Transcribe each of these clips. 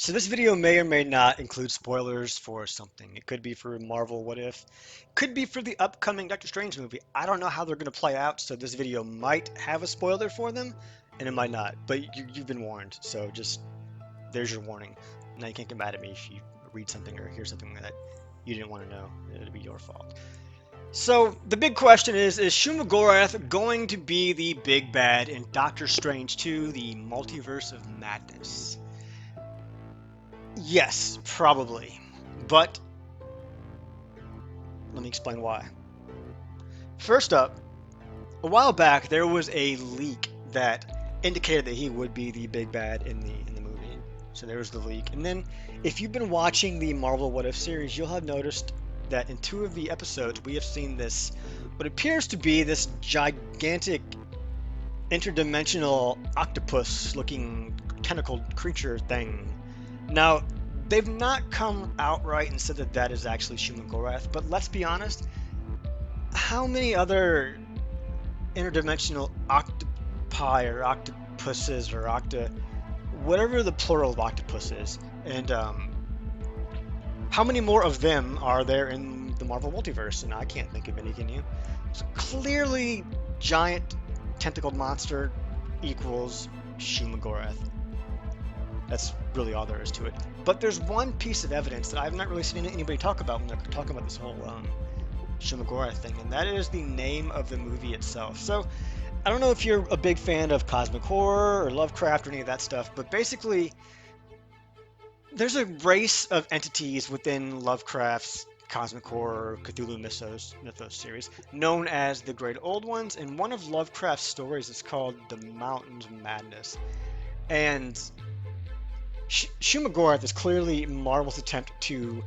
So this video may or may not include spoilers for something. It could be for Marvel What If, could be for the upcoming Doctor Strange movie. I don't know how they're going to play out, so this video might have a spoiler for them, and it might not. But you've been warned, so just there's your warning. Now you can't get mad at me if you read something or hear something that you didn't want to know. It'll be your fault. So the big question is Shuma-Gorath going to be the big bad in Doctor Strange 2, the Multiverse of Madness? Yes, probably. But let me explain why. First up, a while back there was a leak that indicated that he would be the big bad in the movie. So there was the leak. And then if you've been watching the Marvel What If series, you'll have noticed that in two of the episodes we have seen this what appears to be this gigantic interdimensional octopus looking tentacled creature thing. Now, they've not come outright and said that that is actually Shuma-Gorath, but let's be honest, how many other interdimensional octopi or octopuses or whatever the plural of octopus is, and how many more of them are there in the Marvel multiverse? And I can't think of any, can you? So clearly, giant tentacled monster equals Shuma-Gorath. That's really all there is to it. But there's one piece of evidence that I've not really seen anybody talk about when they're talking about this whole Shuma-Gorath thing, and that is the name of the movie itself. So I don't know if you're a big fan of cosmic horror or Lovecraft or any of that stuff, but basically there's a race of entities within Lovecraft's cosmic horror Cthulhu mythos series known as the Great Old Ones, and one of Lovecraft's stories is called The Mountains of Madness. And Shuma-Gorath is clearly Marvel's attempt to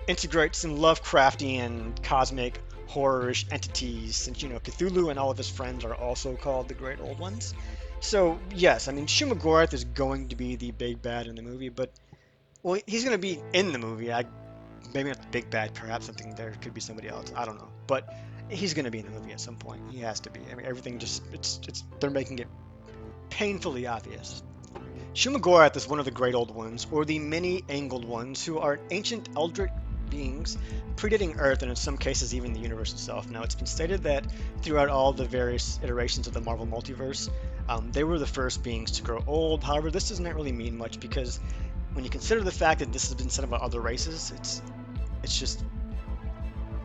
integrate some Lovecraftian cosmic horror-ish entities, since Cthulhu and all of his friends are also called the Great Old Ones. So yes, I mean Shuma-Gorath is going to be the big bad in the movie, but well, he's going to be in the movie. Maybe not the big bad, perhaps something there could be somebody else. I don't know, but he's going to be in the movie at some point. He has to be. I mean, everything just it's they're making it painfully obvious. Shuma-Gorath is one of the Great Old Ones, or the Many-Angled Ones, who are ancient eldritch beings predating Earth and in some cases even the universe itself. Now, it's been stated that throughout all the various iterations of the Marvel multiverse, they were the first beings to grow old. However, this doesn't really mean much because when you consider the fact that this has been said about other races, it's just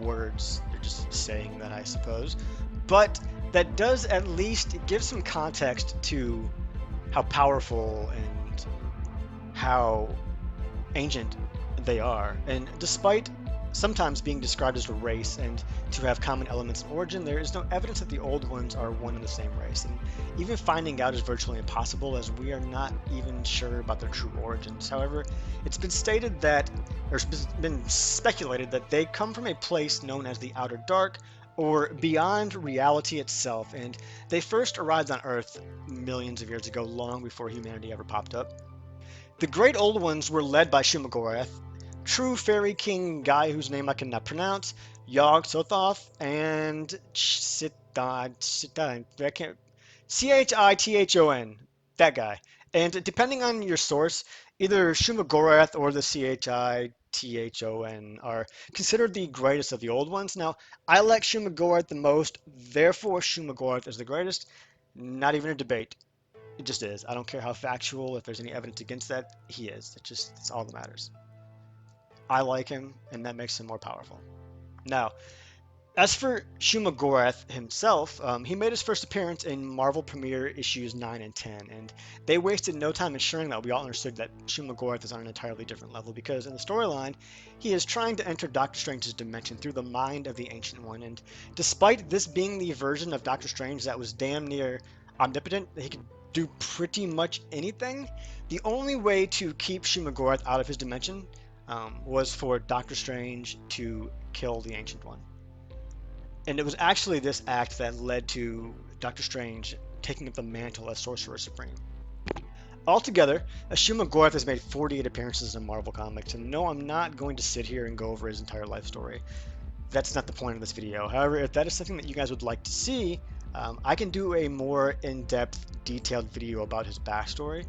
words. They're just saying that, I suppose. But that does at least give some context to how powerful and how ancient they are. And despite sometimes being described as a race and to have common elements in origin, there is no evidence that the old ones are one and the same race. And even finding out is virtually impossible, as we are not even sure about their true origins. However, it's been stated that, or it's been speculated that they come from a place known as the Outer Dark, or beyond reality itself, and they first arrived on Earth millions of years ago, long before humanity ever popped up. The Great Old Ones were led by Shuma-Gorath, true fairy king guy whose name I cannot pronounce, Yog-Sothoth, and I can't, Chithon, that guy. And depending on your source, either Shuma-Gorath or the Chithon are considered the greatest of the old ones. Now, I like Shuma-Gorath the most, therefore Shuma-Gorath is the greatest. Not even a debate. It just is. I don't care how factual, if there's any evidence against that, he is. It's all that matters. I like him, and that makes him more powerful. Now, as for Shuma-Gorath himself, he made his first appearance in Marvel Premiere issues 9 and 10, and they wasted no time ensuring that we all understood that Shuma-Gorath is on an entirely different level, because in the storyline, he is trying to enter Doctor Strange's dimension through the mind of the Ancient One, and despite this being the version of Doctor Strange that was damn near omnipotent, he could do pretty much anything, the only way to keep Shuma-Gorath out of his dimension was for Doctor Strange to kill the Ancient One. And it was actually this act that led to Doctor Strange taking up the mantle as Sorcerer Supreme. Altogether, Shuma-Gorath has made 48 appearances in Marvel Comics, and no, I'm not going to sit here and go over his entire life story. That's not the point of this video. However, if that is something that you guys would like to see, I can do a more in-depth, detailed video about his backstory.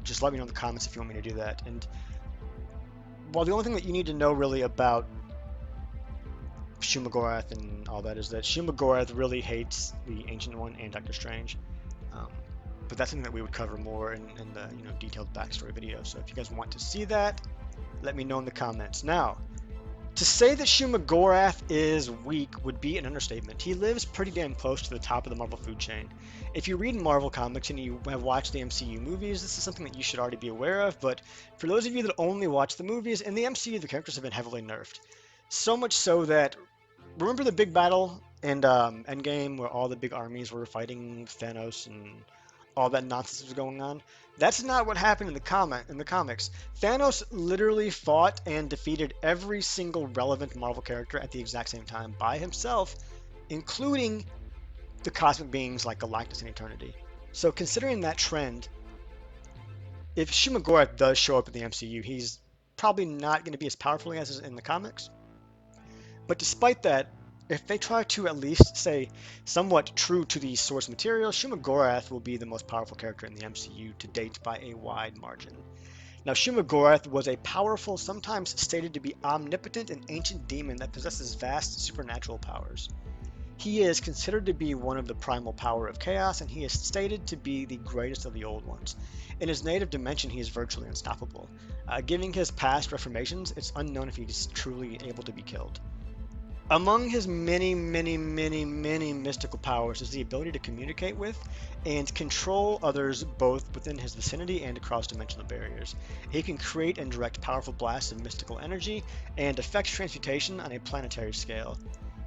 just let me know in the comments if you want me to do that. And while the only thing that you need to know really about Shuma-Gorath and all that is that Shuma-Gorath really hates the Ancient One and Doctor Strange. Um, but that's something that we would cover more in the detailed backstory video. So if you guys want to see that, let me know in the comments. Now, to say that Shuma-Gorath is weak would be an understatement. He lives pretty damn close to the top of the Marvel food chain. If you read Marvel comics and you have watched the MCU movies, this is something that you should already be aware of, but for those of you that only watch the movies, in the MCU the characters have been heavily nerfed. So much so that, remember the big battle in Endgame where all the big armies were fighting Thanos and all that nonsense was going on? That's not what happened in the comics. Thanos literally fought and defeated every single relevant Marvel character at the exact same time by himself, including the cosmic beings like Galactus and Eternity. So considering that trend, if Shuma-Gorath does show up in the MCU, he's probably not going to be as powerful as is in the comics. But despite that, if they try to at least stay somewhat true to the source material, Shuma-Gorath will be the most powerful character in the MCU to date by a wide margin. Now, Shuma-Gorath was a powerful, sometimes stated to be omnipotent and ancient demon that possesses vast supernatural powers. He is considered to be one of the primal power of chaos, and he is stated to be the greatest of the old ones. In his native dimension, he is virtually unstoppable. Given his past reformations, it's unknown if he is truly able to be killed. Among his many, many, many, many mystical powers is the ability to communicate with and control others both within his vicinity and across dimensional barriers. He can create and direct powerful blasts of mystical energy and affects transmutation on a planetary scale.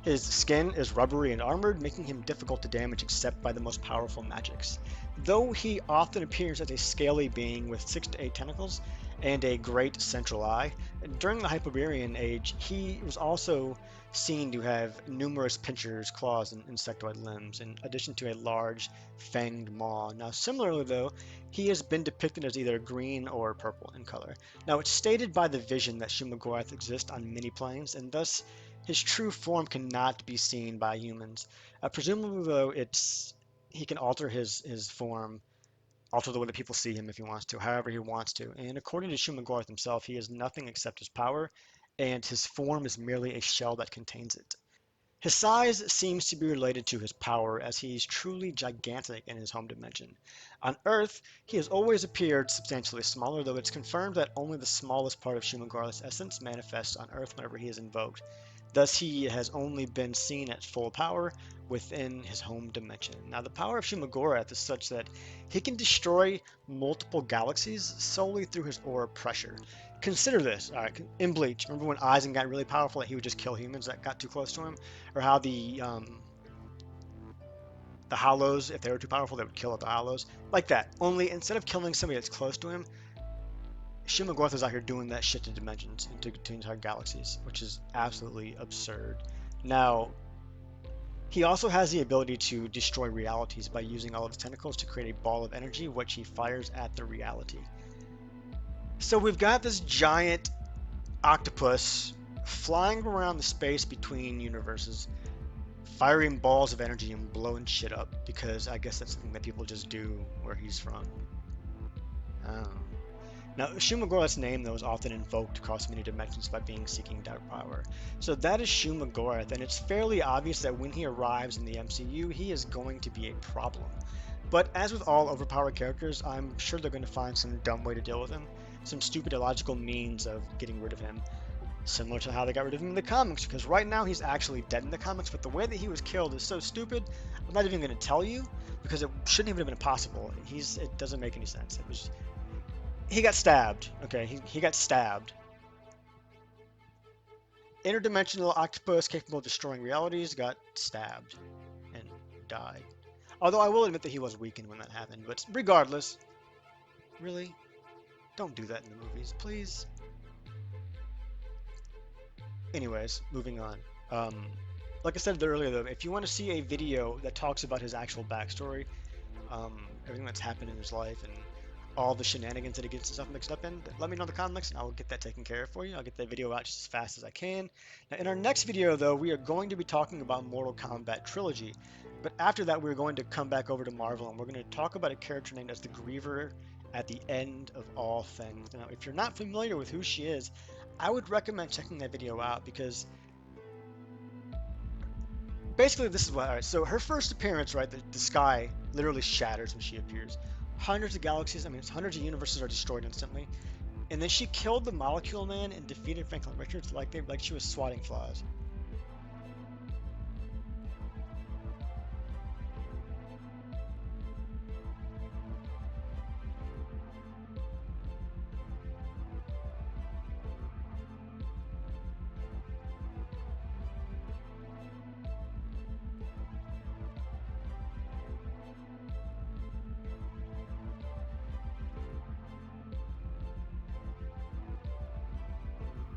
His skin is rubbery and armored, making him difficult to damage except by the most powerful magics. Though he often appears as a scaly being with 6 to 8 tentacles and a great central eye, during the Hyperborean age he was also seen to have numerous pincers, claws, and insectoid limbs, in addition to a large fanged maw. Now, similarly though, he has been depicted as either green or purple in color. Now, it's stated by the Vision that Shuma-Gorath exists on many planes, and thus his true form cannot be seen by humans. Presumably, though, he can alter his form, alter the way that people see him if he wants to, however he wants to. And according to Shuma-Gorath himself, he is nothing except his power, and his form is merely a shell that contains it. His size seems to be related to his power, as he is truly gigantic in his home dimension. On Earth, he has always appeared substantially smaller, though it's confirmed that only the smallest part of Shuma-Gorath's essence manifests on Earth whenever he is invoked. Thus, he has only been seen at full power within his home dimension. Now, the power of Shuma-Gorath is such that he can destroy multiple galaxies solely through his aura pressure. Consider this, all right, in Bleach, remember when Aizen got really powerful that he would just kill humans that got too close to him? Or how the Hollows, if they were too powerful, they would kill the Hollows? Like that. Only instead of killing somebody that's close to him, Shuma-Gorath is out here doing that shit to dimensions, to entire galaxies, which is absolutely absurd. Now, he also has the ability to destroy realities by using all of his tentacles to create a ball of energy, which he fires at the reality. So we've got this giant octopus flying around the space between universes, firing balls of energy and blowing shit up, because I guess that's something that people just do where he's from. Oh. Now, Shuma-Gorath's name, though, is often invoked across many dimensions by beings seeking dark power. So that is Shuma-Gorath, and it's fairly obvious that when he arrives in the MCU, he is going to be a problem. But as with all overpowered characters, I'm sure they're going to find some dumb way to deal with him, some stupid illogical means of getting rid of him. Similar to how they got rid of him in the comics, because right now he's actually dead in the comics, but the way that he was killed is so stupid, I'm not even going to tell you, because it shouldn't even have been possible. It doesn't make any sense. He got stabbed. Okay, he got stabbed. Interdimensional octopus capable of destroying realities got stabbed and died. Although I will admit that he was weakened when that happened, but regardless, really, don't do that in the movies, please. Anyways, moving on. Like I said earlier, though, if you want to see a video that talks about his actual backstory, everything that's happened in his life, and all the shenanigans that he gets himself mixed up in, let me know in the comments and I will get that taken care of for you. I'll get that video out just as fast as I can. Now, in our next video, though, we are going to be talking about Mortal Kombat Trilogy. But after that, we're going to come back over to Marvel and we're going to talk about a character named as the Griever at the end of all things. Now, if you're not familiar with who she is, I would recommend checking that video out because basically this is what. All right, so her first appearance, right? The sky literally shatters when she appears. Hundreds of galaxies, I mean, hundreds of universes are destroyed instantly. And then she killed the Molecule Man and defeated Franklin Richards like she was swatting flies.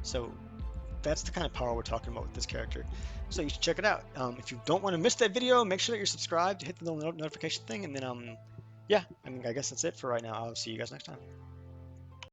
So that's the kind of power we're talking about with this character. So you should check it out. If you don't want to miss that video, make sure that you're subscribed, hit the little notification thing, and then yeah, I mean I guess that's it for right now. I'll see you guys next time.